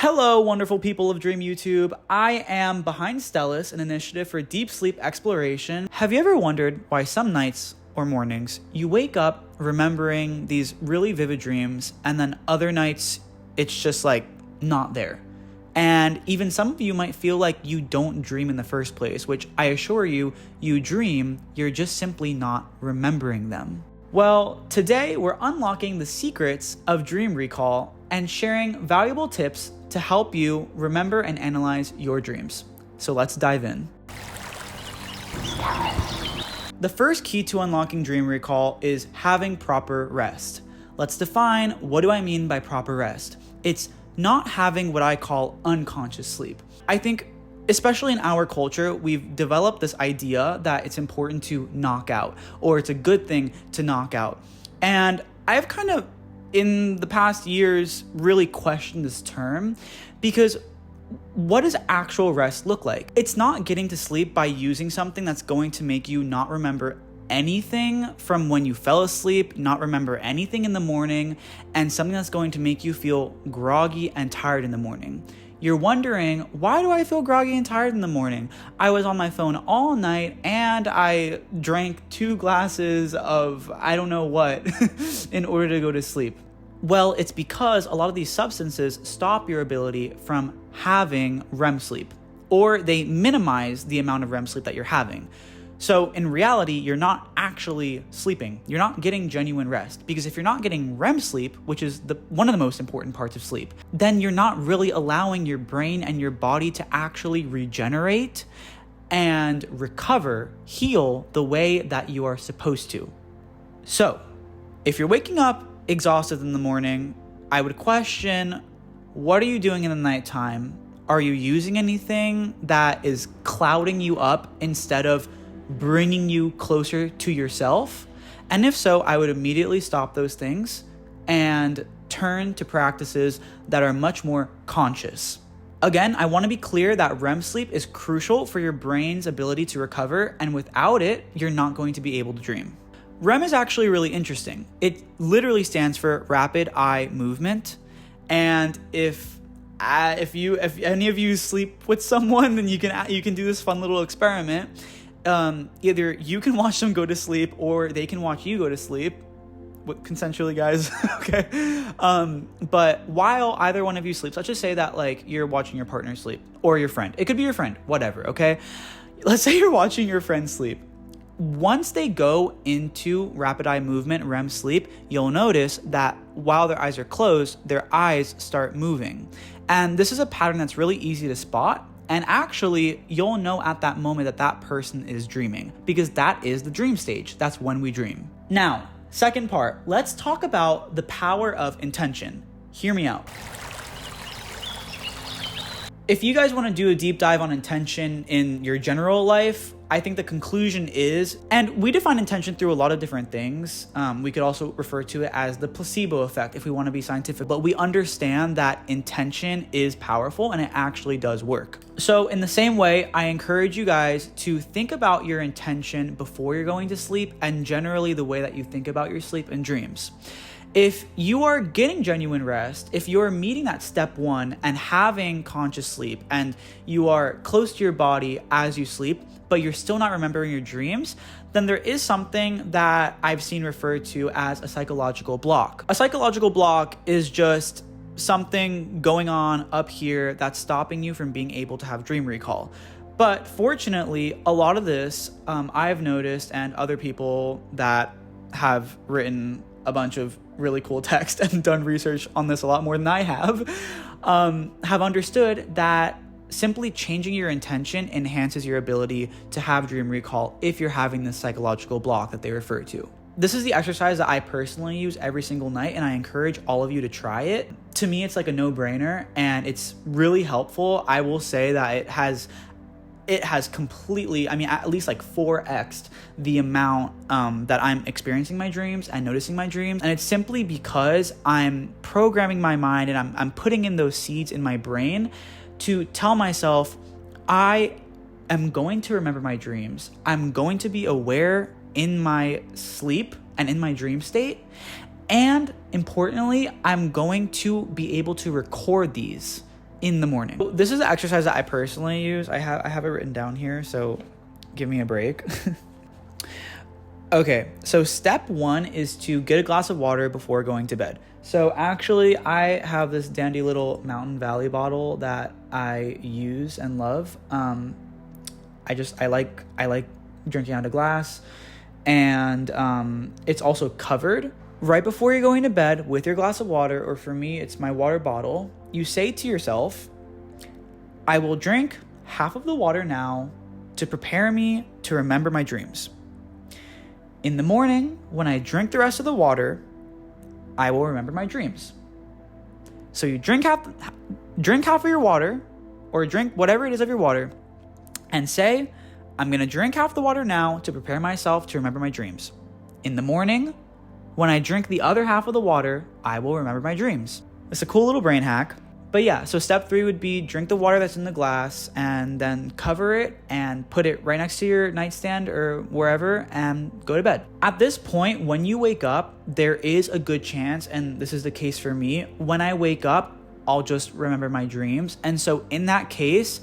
Hello, wonderful people of Dream YouTube. I am behind Stellace, an initiative for deep sleep exploration. Have you ever wondered why some nights or mornings you wake up remembering these really vivid dreams, and then other nights it's just like not there? And even some of you might feel like you don't dream in the first place, which I assure you, you dream, you're just simply not remembering them. Well, today we're unlocking the secrets of dream recall and sharing valuable tips to help you remember and analyze your dreams. So let's dive in. The first key to unlocking dream recall is having proper rest. Let's define, what do I mean by proper rest? It's not having what I call unconscious sleep. I think, especially in our culture, we've developed this idea that it's important to knock out, or it's a good thing to knock out. And I've kind of, in the past years, really questioned this term, because what does actual rest look like? It's not getting to sleep by using something that's going to make you not remember anything from when you fell asleep, not remember anything in the morning, and something that's going to make you feel groggy and tired in the morning. You're wondering, why do I feel groggy and tired in the morning? I was on my phone all night and I drank 2 glasses of I don't know what in order to go to sleep. Well, it's because a lot of these substances stop your ability from having REM sleep, or they minimize the amount of REM sleep that you're having. So in reality, you're not actually sleeping. You're not getting genuine rest, because if you're not getting REM sleep, which is one of the most important parts of sleep, then you're not really allowing your brain and your body to actually regenerate and recover, heal the way that you are supposed to. So if you're waking up exhausted in the morning, I would question, what are you doing in the nighttime? Are you using anything that is clouding you up instead of bringing you closer to yourself? And if so, I would immediately stop those things and turn to practices that are much more conscious. Again, I want to be clear that REM sleep is crucial for your brain's ability to recover, and without it, you're not going to be able to dream. REM is actually really interesting. It literally stands for rapid eye movement. And if any of you sleep with someone, then you can do this fun little experiment. Either you can watch them go to sleep, or they can watch you go to sleep, consensually, guys. Okay. But while either one of you sleeps, let's just say that like you're watching your partner sleep, or your friend. It could be your friend, whatever. Okay. Let's say you're watching your friend sleep. Once they go into rapid eye movement, REM sleep, you'll notice that while their eyes are closed, their eyes start moving. And this is a pattern that's really easy to spot. And actually, you'll know at that moment that that person is dreaming, because that is the dream stage. That's when we dream. Now, second part, let's talk about the power of intention. Hear me out. If you guys want to do a deep dive on intention in your general life, I think the conclusion is, and we define intention through a lot of different things. We could also refer to it as the placebo effect if we want to be scientific, but we understand that intention is powerful and it actually does work. So in the same way, I encourage you guys to think about your intention before you're going to sleep, and generally the way that you think about your sleep and dreams. If you are getting genuine rest, if you're meeting that step 1 and having conscious sleep, and you are close to your body as you sleep, but you're still not remembering your dreams, then there is something that I've seen referred to as a psychological block. A psychological block is just something going on up here that's stopping you from being able to have dream recall. But fortunately, a lot of this, I've noticed, and other people that have written a bunch of really cool text and done research on this a lot more than I have understood that simply changing your intention enhances your ability to have dream recall if you're having this psychological block that they refer to. This is the exercise that I personally use every single night, and I encourage all of you to try it. To me, it's like a no-brainer, and it's really helpful. I will say that it has completely, at least like 4x'd the amount that I'm experiencing my dreams and noticing my dreams. And it's simply because I'm programming my mind, and I'm putting in those seeds in my brain to tell myself, I am going to remember my dreams. I'm going to be aware in my sleep and in my dream state. And importantly, I'm going to be able to record these in the morning. This is an exercise that I personally use. I have it written down here, so give me a break. Okay, so step 1 is to get a glass of water before going to bed. So actually, I have this dandy little Mountain Valley bottle that I use and love. I like drinking out of glass, and it's also covered. Right before you're going to bed with your glass of water, or for me, it's my water bottle, you say to yourself, I will drink half of the water now to prepare me to remember my dreams. In the morning, when I drink the rest of the water, I will remember my dreams. So you drink half of your water, or drink whatever it is of your water, and say, I'm going to drink half the water now to prepare myself to remember my dreams. In the morning, when I drink the other half of the water, I will remember my dreams. It's a cool little brain hack. But yeah, so step 3 would be drink the water that's in the glass and then cover it and put it right next to your nightstand or wherever and go to bed. At this point, when you wake up, there is a good chance, and this is the case for me, when I wake up, I'll just remember my dreams. And so in that case,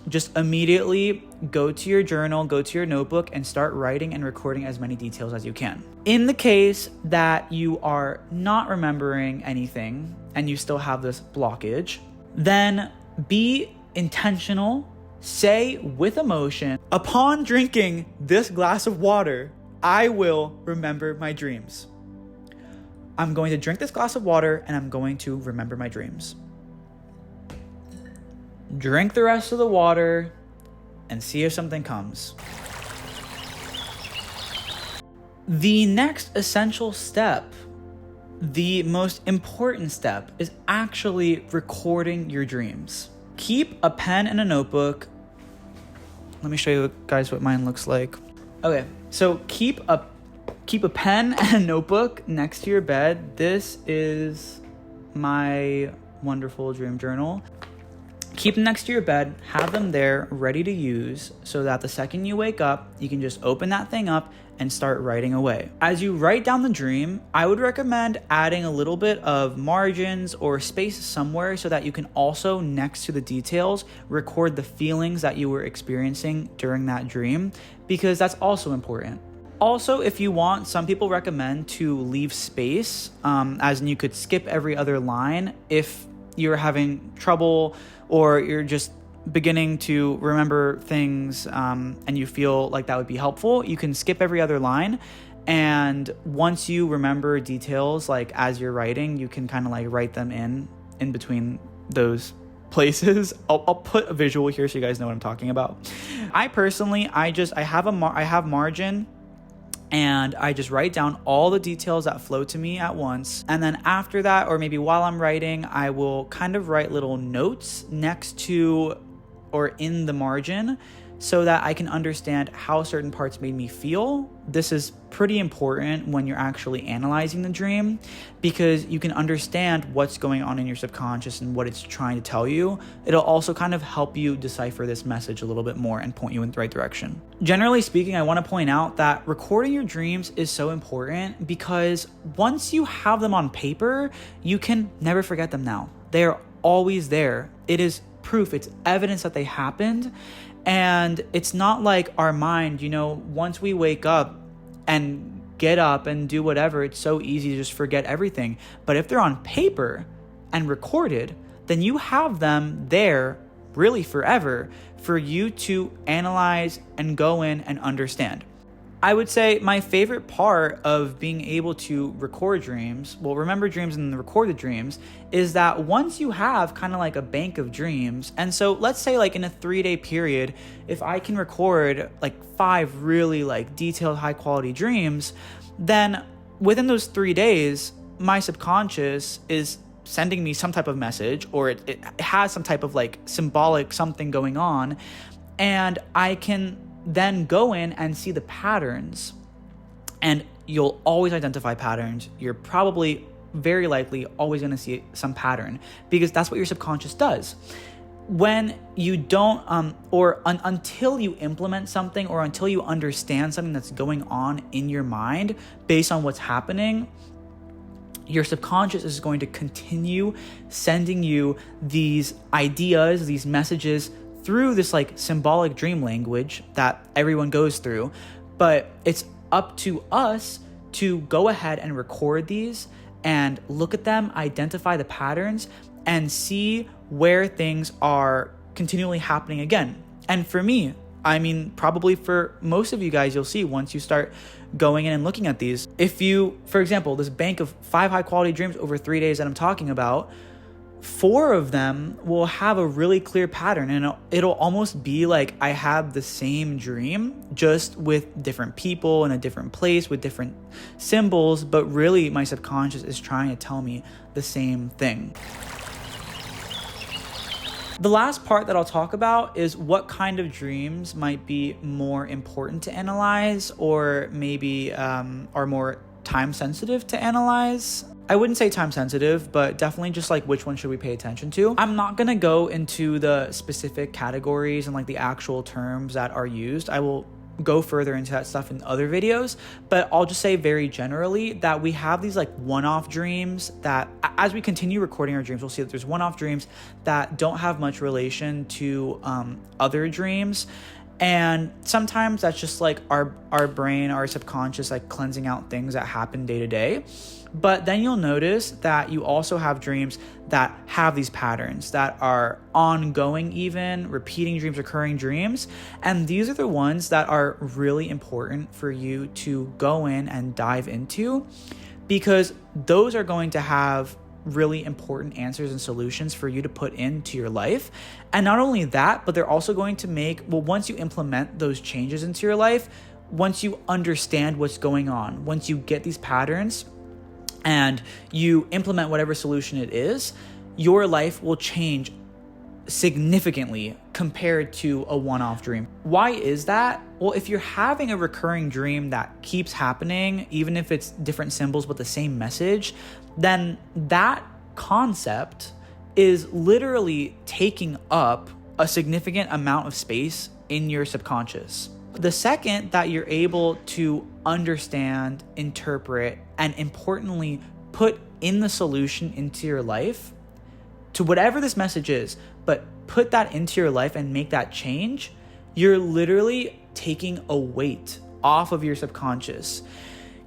just immediately go to your journal, go to your notebook, and start writing and recording as many details as you can. In the case that you are not remembering anything and you still have this blockage, then be intentional. Say with emotion, upon drinking this glass of water, I will remember my dreams. I'm going to drink this glass of water and I'm going to remember my dreams. Drink the rest of the water and see if something comes. The next essential step, the most important step, is actually recording your dreams. Keep a pen and a notebook. Let me show you guys what mine looks like. Okay, so keep a pen and a notebook next to your bed. This is my wonderful dream journal. Keep them next to your bed, have them there ready to use so that the second you wake up, you can just open that thing up and start writing away. As you write down the dream, I would recommend adding a little bit of margins or space somewhere so that you can also, next to the details, record the feelings that you were experiencing during that dream, because that's also important. Also, if you want, some people recommend to leave space, as in you could skip every other line if you're having trouble or you're just beginning to remember things and you feel like that would be helpful. You can skip every other line, and once you remember details, like as you're writing, you can kind of like write them in between those places. I'll put a visual here so you guys know what I'm talking about. I personally, I have margin, and I just write down all the details that flow to me at once. And then after that, or maybe while I'm writing, I will kind of write little notes next to or in the margin so that I can understand how certain parts made me feel. This is pretty important when you're actually analyzing the dream, because you can understand what's going on in your subconscious and what it's trying to tell you. It'll also kind of help you decipher this message a little bit more and point you in the right direction. Generally speaking, I want to point out that recording your dreams is so important because once you have them on paper, you can never forget them now. They are always there. It is proof, it's evidence that they happened. And it's not like our mind, once we wake up and get up and do whatever, it's so easy to just forget everything. But if they're on paper and recorded, then you have them there really forever for you to analyze and go in and understand. I would say my favorite part of being able to record dreams, remember dreams and record the dreams, is that once you have kind of like a bank of dreams, and so let's say like in a 3-day period, if I can record like 5 really like detailed high quality dreams, then within those 3 days, my subconscious is sending me some type of message, or it has some type of like symbolic something going on, and I can then go in and see the patterns, and you'll always identify patterns. You're probably very likely always going to see some pattern, because that's what your subconscious does. When you don't until you implement something, or until you understand something that's going on in your mind based on what's happening, your subconscious is going to continue sending you these ideas, these messages through this like symbolic dream language that everyone goes through. But it's up to us to go ahead and record these and look at them, identify the patterns, and see where things are continually happening again. And for me, I mean, probably for most of you guys, you'll see once you start going in and looking at these. If you, for example, this bank of 5 high quality dreams over 3 days that I'm talking about, 4 of them will have a really clear pattern, and it'll almost be like I had the same dream, just with different people in a different place with different symbols, but really my subconscious is trying to tell me the same thing. The last part that I'll talk about is what kind of dreams might be more important to analyze, or maybe are more time sensitive to analyze. I wouldn't say time sensitive, but definitely just like which one should we pay attention to. I'm not gonna go into the specific categories and like the actual terms that are used. I will go further into that stuff in other videos, but I'll just say very generally that we have these like one-off dreams that as we continue recording our dreams, we'll see that there's one-off dreams that don't have much relation to other dreams. And sometimes that's just like our brain, our subconscious, like cleansing out things that happen day to day. But then you'll notice that you also have dreams that have these patterns that are ongoing, even repeating dreams, recurring dreams. And these are the ones that are really important for you to go in and dive into, because those are going to have really important answers and solutions for you to put into your life. And not only that, but they're also going to make, well, once you implement those changes into your life, once you understand what's going on, once you get these patterns and you implement whatever solution it is, your life will change significantly compared to a one-off dream. Why is that? Well, if you're having a recurring dream that keeps happening, even if it's different symbols but the same message, then that concept is literally taking up a significant amount of space in your subconscious. The second that you're able to understand, interpret, and importantly, put in the solution into your life, to whatever this message is, but put that into your life and make that change, you're literally taking a weight off of your subconscious.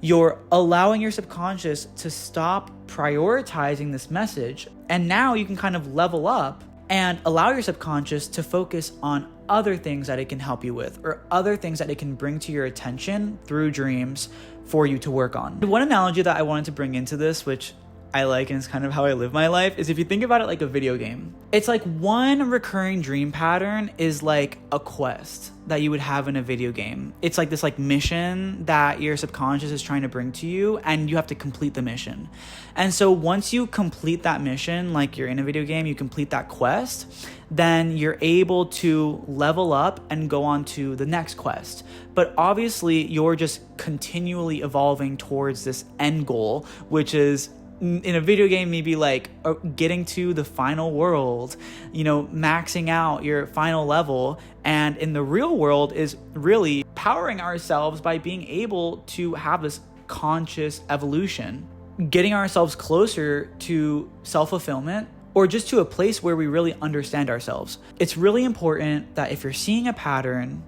You're allowing your subconscious to stop prioritizing this message. And now you can kind of level up and allow your subconscious to focus on other things that it can help you with, or other things that it can bring to your attention through dreams for you to work on. One analogy that I wanted to bring into this, which I like and it's kind of how I live my life, is if you think about it like a video game. It's like one recurring dream pattern is like a quest that you would have in a video game. It's like this like mission that your subconscious is trying to bring to you, and you have to complete the mission. And so once you complete that mission, like you're in a video game, you complete that quest, then you're able to level up and go on to the next quest. But obviously you're just continually evolving towards this end goal, which is, in a video game, maybe like getting to the final world, maxing out your final level. And in the real world is really powering ourselves by being able to have this conscious evolution, getting ourselves closer to self-fulfillment, or just to a place where we really understand ourselves. It's really important that if you're seeing a pattern,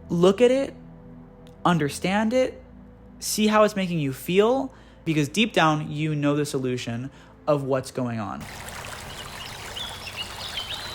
look at it, understand it, see how it's making you feel, because deep down, you know the solution of what's going on.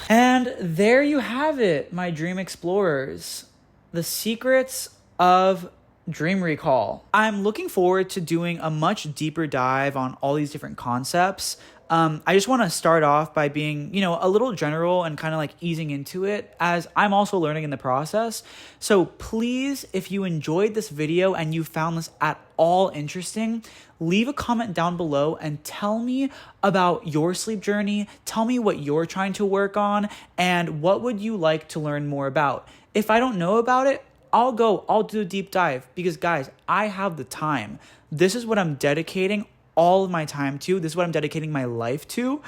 And there you have it, my dream explorers. The secrets of dream recall. I'm looking forward to doing a much deeper dive on all these different concepts. I just want to start off by being, a little general and kind of like easing into it, as I'm also learning in the process. So please, if you enjoyed this video and you found this at all interesting, leave a comment down below and tell me about your sleep journey. Tell me what you're trying to work on and what would you like to learn more about. If I don't know about it, I'll do a deep dive, because guys, I have the time. This is what I'm dedicating all of my time to. This is what I'm dedicating my life to.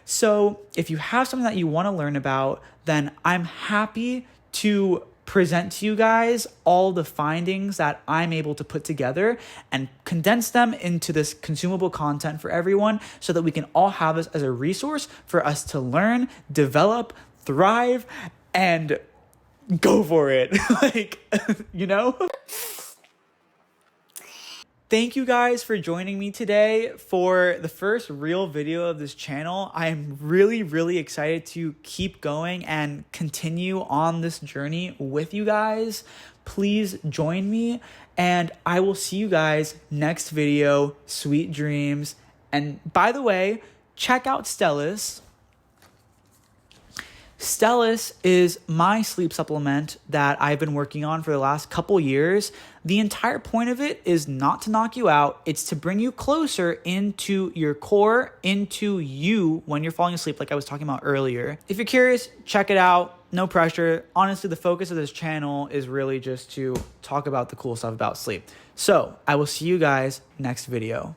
So if you have something that you want to learn about, then I'm happy to present to you guys all the findings that I'm able to put together and condense them into this consumable content for everyone so that we can all have this as a resource for us to learn, develop, thrive, and go for it. Like, you know? Thank you guys for joining me today for the first real video of this channel. I am really, really excited to keep going and continue on this journey with you guys. Please join me, and I will see you guys next video. Sweet dreams. And by the way, check out Stellace. Stellace is my sleep supplement that I've been working on for the last couple years. The entire point of it is not to knock you out. It's to bring you closer into your core, into you when you're falling asleep, like I was talking about earlier. If you're curious, check it out. No pressure. Honestly, the focus of this channel is really just to talk about the cool stuff about sleep. So I will see you guys next video.